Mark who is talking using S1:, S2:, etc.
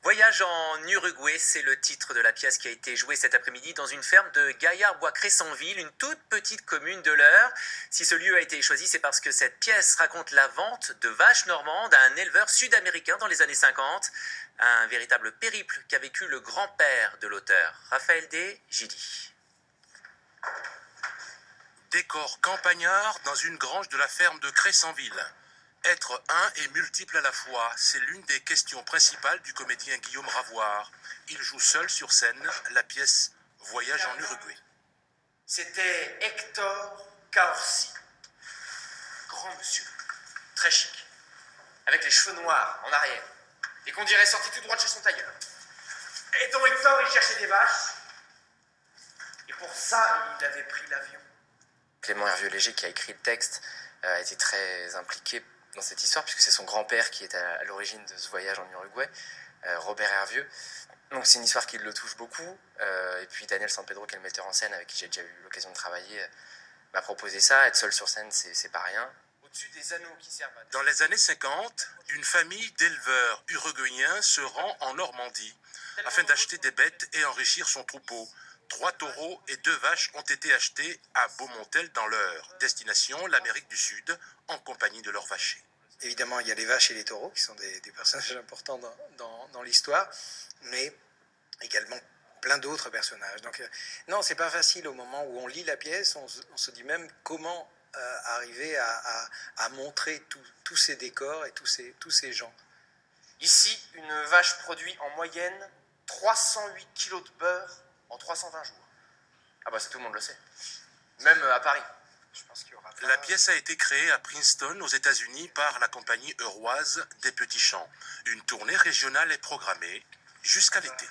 S1: Voyage en Uruguay, c'est le titre de la pièce qui a été jouée cet après-midi dans une ferme de Gaillard-Bois-Cressanville, une toute petite commune de l'Eure. Si ce lieu a été choisi, c'est parce que cette pièce raconte la vente de vaches normandes à un éleveur sud-américain dans les années 50. Un véritable périple qu'a vécu le grand-père de l'auteur, Raphaël D. Gidi.
S2: Décor campagnard dans une grange de la ferme de Cressanville. Être un et multiple à la fois, c'est l'une des questions principales du comédien Guillaume Ravoire. Il joue seul sur scène la pièce Voyage en Uruguay.
S3: C'était Hector Caorsi. Grand monsieur, très chic, avec les cheveux noirs en arrière, et qu'on dirait sorti tout droit de chez son tailleur. Et donc Hector, il cherchait des vaches, et pour ça, il avait pris l'avion.
S4: Clément Hervieux-Léger, qui a écrit le texte, a été très impliqué dans cette histoire, puisque c'est son grand-père qui est à l'origine de ce voyage en Uruguay, Robert Hervieux. Donc c'est une histoire qui le touche beaucoup. Et puis Daniel Sanpedro, qui est le metteur en scène, avec qui j'ai déjà eu l'occasion de travailler, m'a proposé ça. Être seul sur scène, c'est pas rien.
S3: Au-dessus des anneaux qui servent à...
S2: Dans les années 50, une famille d'éleveurs uruguayens se rend en Normandie afin d'acheter des bêtes et enrichir son troupeau. 3 taureaux et 2 vaches ont été achetés à Beaumontel dans l'Eure. Destination, l'Amérique du Sud, en compagnie de leurs vachers.
S5: Évidemment, il y a les vaches et les taureaux qui sont des personnages importants dans l'histoire, mais également plein d'autres personnages. Donc non, c'est pas facile au moment où on lit la pièce, on se dit même comment arriver à montrer tous ces décors et tous ces gens.
S3: Ici, une vache produit en moyenne 308 kilos de beurre en 320 jours. Ah bah ça, tout le monde le sait. Même à Paris. Je pense qu'il y aura
S2: La pièce a été créée à Princeton, aux États-Unis, par la compagnie euroise des Petits Champs. Une tournée régionale est programmée jusqu'à l'été.